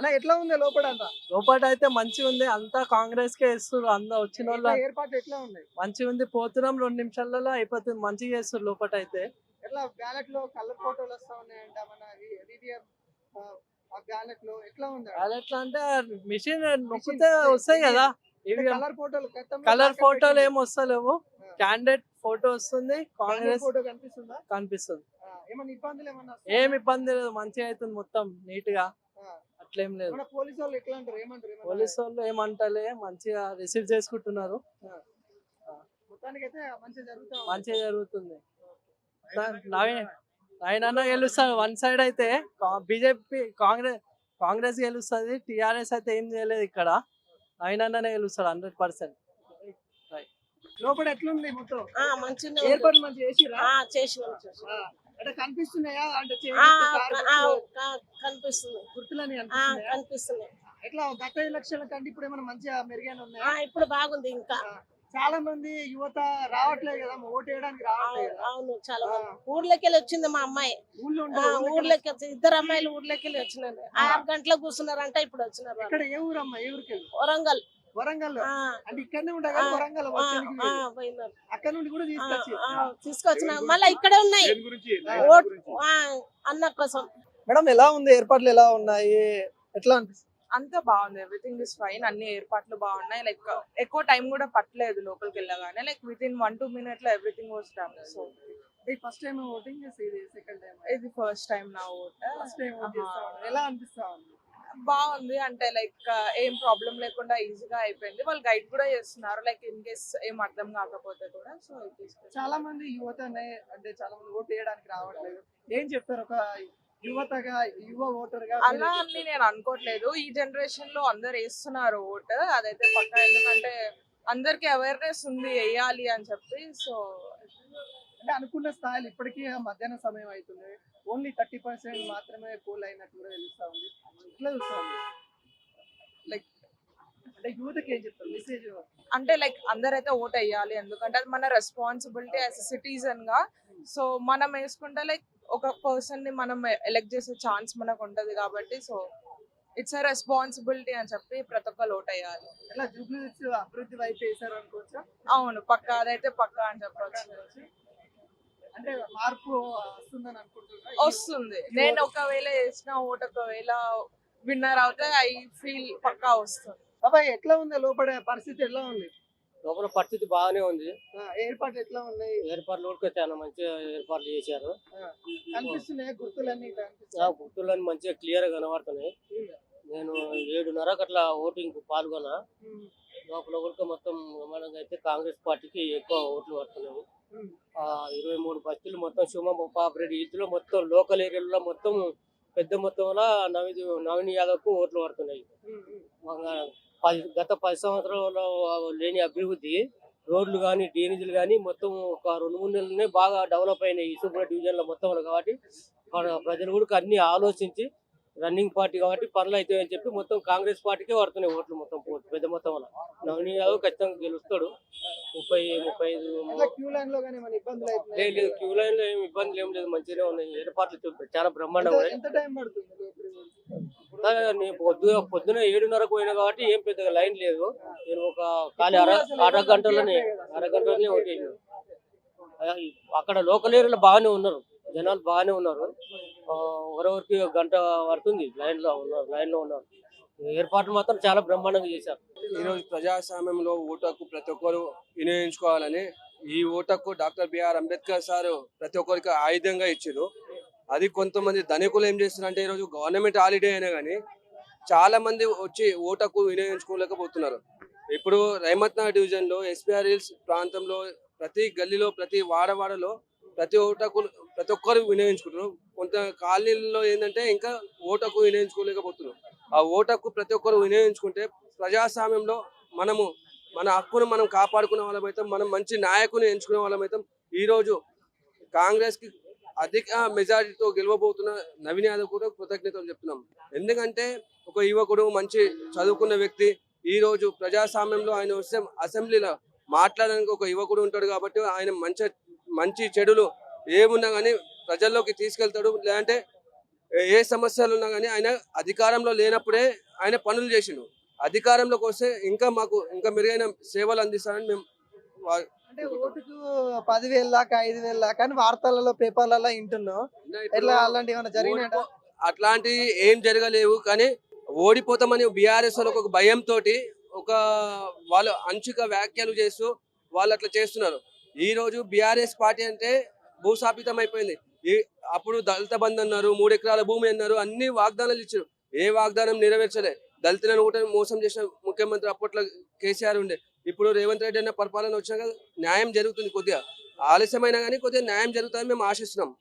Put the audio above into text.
అన్న ఎట్లా ఉంది లోపడంతా? లోపట అయితే మంచిగా ఉంది. అంతా కాంగ్రెస్ కే ఇస్తున్నారు. అందరూ వచ్చిన ఎట్లా వాళ్ళు ఏర్పాట్లు ఎట్లా ఉన్నాయి? మంచిగా ఉంది. పోతున్నాం 2 నిమిషాలలో అయిపోతుంది. మంచిగా చేస్తారు లోపట అయితే. ఎట్లా బ్యాలెట్ లో కలర్ ఫోటోలు వస్తా ఉన్నాయంట మన రీడియం ఆ బ్యాలెట్ లో ఎట్లా ఉంది? అది ఎట్లా అంటే మిషన్ నొక్కితే వస్తాయి కదా. ఇవి కలర్ ఫోటోలు కలర్ ఫోటోలు ఏమి వస్తలేవు. క్యాండిడేట్ ఫోటో వస్తుంది. కాంగ్రెస్ ఫోటో కనిపిస్తుందా? కనిపిస్తుంది. ఏమన్నా ఇబ్బందులు ఏమన్నా ఏం ఇబ్బంది లేదు. మంచిగా అవుతుంది మొత్తం నీట్ గా. అట్లేం లేదు. మన పోలీసు వాళ్ళు ఎట్లా అంటారు? ఏమంటారు? పోలీసు వాళ్ళు ఏమంటలే, మంచిగా రిసీవ్ చేసుకుంటున్నారు. మొత్తానికి అయితే మంచిగా జరుగుతుంది. నవీన్ అన్న గెలుస్తాడు. 1 సైడ్ అయితే బీజేపీ కాంగ్రెస్ గెలుస్తుంది. టిఆర్ఎస్ అయితే ఏం చేయలేదు ఇక్కడ. నవీన్ అన్ననే గెలుస్తాడు 100%. లోపల ఎట్లుంది మొత్తం? మంచిగా ఏర్పాట్లు మంచిగా చేసిరా? చేసినాం. అంటే కనిపిస్తున్నాయా? అంటే కనిపిస్తుంది. గుర్తులని కనిపిస్తుంది. ఎట్లా గత ఎలక్షన్ కంటే ఇప్పుడు ఏమైనా మంచిగా మెరుగైన ఉన్నాయా? ఇప్పుడు బాగుంది. ఇంకా చాలా మంది యువత రావట్లేదు కదా, ఓటు వేయడానికి రావట్లేదు. అవును, చాలా ఊర్లోకి వెళ్ళి వచ్చింది మా అమ్మాయి. ఊర్లోకి వచ్చి 2 అమ్మాయిలు ఊర్లోకి వెళ్ళి వచ్చినారు. 6 గంటలకు కూర్చున్నారంట. ఇప్పుడు వచ్చినారు. ఇక్కడ ఏ ఊరమ్మా? ఏ ఊరికి? వరంగల్. వరంగల్ అంటే ఇక్కడనే ఉంటా కదా? వరంగల్ పోయినారు. అక్కడ నుండి కూడా తీసుకొచ్చిన మళ్ళీ ఇక్కడే ఉన్నాయి అన్న కోసం. మేడం ఎలా ఉంది? ఏర్పాట్లు ఎలా ఉన్నాయి? ఎట్లా అనిపిస్తుంది? అంతా బాగుంది. Everything is fine. అన్ని ఏర్పాట్లు బాగున్నాయి. లైక్ ఎక్కువ టైం కూడా పట్టలేదు లోపలికి వెళ్ళగానే. లైక్ విత్ ఇన్ 1-2 minutes లో everything was done. So first time voting, second time? ఇది ఫస్ట్ టైం నా ఓట్. ఫస్ట్ టైం ఎలా అనిపిస్తా ఉంది? బాగుంది. అంటే లైక్ ఏం ప్రాబ్లం లేకుండా ఈజీగా అయిపోయింది. వాళ్ళు గైడ్ కూడా చేస్తున్నారు. లైక్ ఇన్ కేస్ ఏం అర్థం కాకపోతే కూడా. సో చాలా మంది యువతనే అంటే చాలా మంది ఓటు వేయడానికి రావట్లేదు. ఏం చెప్తారు ఒక యువతగా, యువ ఓటర్ గా? అలా అని నేను అనుకోవట్లేదు. ఈ జనరేషన్ లో అందరు వేస్తున్నారు ఓట్. అదైతే పక్కా. ఎందుకంటే అందరికి అవేర్నెస్ ఉంది వేయాలి అని చెప్పి. సో అంటే అనుకున్న స్థాయిలో ఇప్పటికీ మధ్యాహ్నం సమయం అవుతుంది. ఓన్లీ 30% మాత్రమే పోల్ అయినట్టు కూడా తెలుస్తా ఉంది. ఇట్లా చూస్తా ఉంది. లైక్ అంటే యూత్కి ఏం చెప్తారు మెసేజ్? అంటే లైక్ అందరైతే ఓట్ వేయాలి. ఎందుకంటే అది మన రెస్పాన్సిబిలిటీ యాజ్ సిటిజన్ గా. సో మనం వేసుకుంటే లైక్ ఒక పర్సన్ ని మనం ఎలెక్ట్ చేసే ఛాన్స్ మనకు ఉంటది కాబట్టి. సో ఇట్స్ అ రెస్పాన్సిబిలిటీ అని చెప్పి ప్రతి ఒక్కరు ఓట్ వేయాలి. ఇలా జూబ్లీహిల్స్ అభివృద్ధి వైపు వేసారు అనుకోవచ్చా? అవును, పక్కా. అదైతే పక్కా అని చెప్పొచ్చు. అంటే మార్పు వస్తుందని అనుకుంటున్నా? వస్తుంది. నేను ఒకవేళ వేసిన ఓట్ ఒకవేళ విన్నర్ అవుతే ఐ ఫీల్ పక్కా వస్తుంది. బాబాయ్ ఎట్లా ఉంది లోపల పరిస్థితి? ఎలా ఉంది లోపల పరిస్థితి? బాగానే ఉంది. ఏర్పాట్లు ఎట్లా ఉన్నాయి? ఏర్పాట్లు కూడా చాలా మంచిగా ఏర్పాట్లు చేశారు. కనిపిస్తున్నాయి గుర్తులన్నీ? గుర్తులన్నీ మంచిగా క్లియర్ గా కనబడుతున్నాయి. నేను 7:30 అట్లా ఓటింగ్ పాల్గొన్నా. లోపల మొత్తం గమనంగా అయితే కాంగ్రెస్ పార్టీకి ఎక్కువ ఓట్లు పడుతున్నాయి. 23 బస్తీలు మొత్తం శివమరెడ్డి ఈత్లో మొత్తం లోకల్ ఏరియాలో మొత్తం పెద్ద మొత్తంలో నవీన్ యాదవ్ కు ఓట్లు పడుతున్నాయి. గత 10 సంవత్సరాలలో లేని అభివృద్ధి, రోడ్లు కానీ డ్రైనేజీలు కానీ మొత్తం ఒక 2-3 నెలలనే బాగా డెవలప్ అయినాయి ఈ సూపర్ డివిజన్ లో మొత్తం. కాబట్టి ప్రజలు కూడా అన్ని ఆలోచించి రన్నింగ్ పార్టీ కాబట్టి పనులు అయితే అని చెప్పి మొత్తం కాంగ్రెస్ పార్టీకే పడుతున్నాయి ఓట్లు మొత్తం పెద్ద మొత్తం. నవీన్ యాదవ్ ఖచ్చితంగా గెలుస్తాడు. 30-35 క్యూ లైన్ లో కానీ మన ఇబ్బందులు లేదు. క్యూ లైన్ లో ఏమి ఇబ్బందులు ఏం లేదు. మంచిగానే ఉన్నాయి. ఏర్పాట్లు చాలా బ్రహ్మాండంగా. ఎంత టైం పడుతుంది? పొద్దున 7:30 పోయినా కాబట్టి ఏం పెద్దగా లైన్ లేదు. నేను ఒక ఖాళీ అరగంటలోనే ఓటు. అక్కడ లోకల్ ఏరియాలో బాగానే ఉన్నారు జనాలు, బాగానే ఉన్నారు. ఎవరెవరికి గంట పడుతుంది లైన్ లో ఉన్నారు. ఏర్పాట్లు మాత్రం చాలా బ్రహ్మాండంగా చేశారు. ఈరోజు ప్రజాస్వామ్యంలో ఓటు హక్కు ప్రతి ఒక్కరు వినియోగించుకోవాలని ఈ ఓటు హక్కు డాక్టర్ బిఆర్ అంబేద్కర్ సార్ ప్రతి ఒక్కరికి ఆయుధంగా ఇచ్చారు. అది కొంతమంది ధనికులు ఏం చేస్తున్నారంటే ఈరోజు గవర్నమెంట్ హాలిడే అయినా కానీ చాలా మంది వచ్చి ఓటు హక్కు వినియోగించుకోలేకపోతున్నారు. ఇప్పుడు రైమత్ నగర్ డివిజన్ లో ఎస్పీఆర్ హిల్స్ ప్రాంతంలో ప్రతి గల్లీలో ప్రతి వాడవాడలో ప్రతి ఓటు హక్కు ప్రతి ఒక్కరు వినియోగించుకుంటున్నారు. కొంత కాలనీలలో ఏంటంటే ఇంకా ఓటు హక్కు వినియోగించుకోలేకపోతున్నారు. ఆ ఓటు హక్కు ప్రతి ఒక్కరు వినియోగించుకుంటే ప్రజాస్వామ్యంలో మన హక్కును మనం కాపాడుకునే వాళ్ళమైతే, మనం మంచి నాయకుని ఎంచుకునే వాళ్ళమైతే. ఈరోజు కాంగ్రెస్ కి అధిక మెజారిటీతో గెలవబోతున్న నవీన్ యాదవ్ కూడా కృతజ్ఞతలు చెప్తున్నాం. ఎందుకంటే ఒక యువకుడు, మంచి చదువుకున్న వ్యక్తి, ఈ రోజు ప్రజాస్వామ్యంలో ఆయన వస్తే అసెంబ్లీలో మాట్లాడడానికి ఒక యువకుడు ఉంటాడు కాబట్టి ఆయన మంచి చెడులు ఏమున్నా కానీ ప్రజల్లోకి తీసుకెళ్తాడు. లేదంటే ఏ సమస్యలు ఉన్నా కానీ ఆయన అధికారంలో లేనప్పుడే ఆయన పనులు చేసిండు. అధికారంలోకి వస్తే ఇంకా మాకు ఇంకా మెరుగైన సేవలు అందిస్తారని మేము అంటే ఓటుకు 10,000 దాకా 5,000 దాకా అని వార్తలలో పేపర్లలో వింటున్నాం. ఎట్లా అలాంటివి ఏమైనా జరిగినాయా? అట్లాంటి ఏం జరగలేవు. కానీ ఓడిపోతామని బీఆర్ఎస్ వాళ్ళకి ఒక భయంతో ఒక వాళ్ళు అంచుక వ్యాఖ్యలు చేస్తూ వాళ్ళు అట్లా చేస్తున్నారు. ఈ రోజు బీఆర్ఎస్ పార్టీ అంటే భూస్థాపితం అయిపోయింది. అప్పుడు దళిత బంధు అన్నారు, 3 ఎకరాల భూమి అన్నారు, అన్ని వాగ్దానాలు ఇచ్చారు. ఏ వాగ్దానం నెరవేర్చలే. దళితులను కూడా మోసం చేసిన ముఖ్యమంత్రి అప్పట్లో కేసీఆర్ ఉండే. ఇప్పుడు రేవంత్ రెడ్డి అన్న పరిపాలన వచ్చాక న్యాయం జరుగుతుంది. కొద్దిగా ఆలస్యమైనా కానీ కొద్దిగా న్యాయం జరుగుతుందని మేము ఆశిస్తున్నాం.